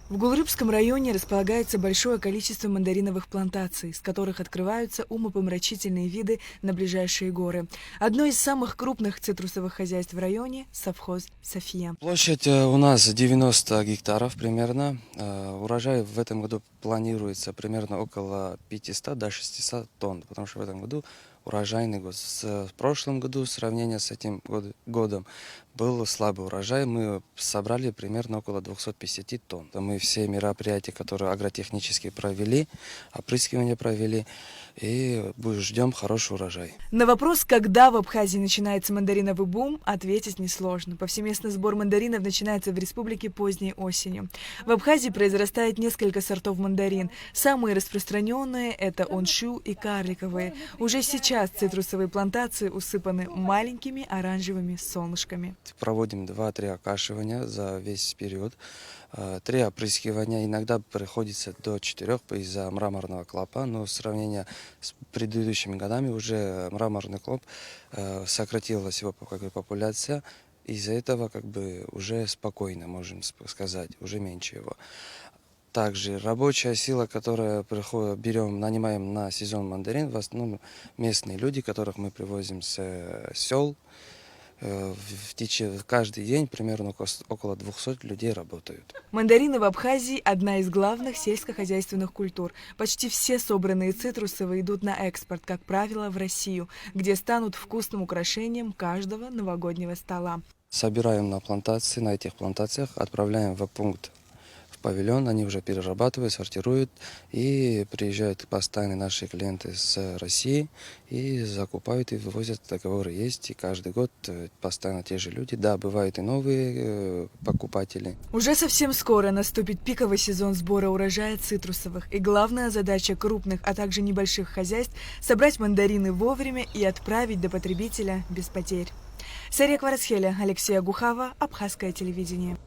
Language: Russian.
В Гулрыбском районе располагается большое количество мандариновых плантаций, с которых открываются умопомрачительные виды на ближайшие горы. Одно из самых крупных цитрусовых хозяйств в районе – совхоз «София». Площадь у нас 90 гектаров примерно. Урожай в этом году планируется примерно около 500 до 600 тонн, потому что в этом году урожайный год. В прошлом году, в сравнении с этим годом, был слабый урожай. Мы собрали примерно около 250 тонн. Мы все мероприятия, которые агротехнически провели, опрыскивание провели, и ждем хороший урожай. На вопрос, когда в Абхазии начинается мандариновый бум, ответить несложно. Повсеместный сбор мандаринов начинается в республике поздней осенью. В Абхазии произрастает несколько сортов мандарин. Самые распространенные – это оншу и карликовые. Уже сейчас цитрусовые плантации усыпаны маленькими оранжевыми солнышками. Проводим 2-3 окашивания за весь период, 3 опрыскивания, иногда приходится до 4 из-за мраморного клопа, но в сравнении с предыдущими годами уже мраморный клоп сократилась его популяция, из-за этого уже спокойно, можем сказать, уже меньше его. Также рабочая сила, которую нанимаем на сезон мандарин, в основном местные люди, которых мы привозим с сел. Каждый день примерно около 200 людей работают. Мандарины в Абхазии – одна из главных сельскохозяйственных культур. Почти все собранные цитрусовые идут на экспорт, как правило, в Россию, где станут вкусным украшением каждого новогоднего стола. Собираем на плантации, на этих плантациях, отправляем в пункт, в павильон, они уже перерабатывают, сортируют, и приезжают постоянные наши клиенты с России и закупают и вывозят. Договоры есть, и каждый год постоянно те же люди. Да, бывают и новые покупатели. Уже совсем скоро наступит пиковый сезон сбора урожая цитрусовых, и главная задача крупных, а также небольших хозяйств – собрать мандарины вовремя и отправить до потребителя без потерь. Сария Кварасхеля, Алексей Агухава, Абхазское телевидение.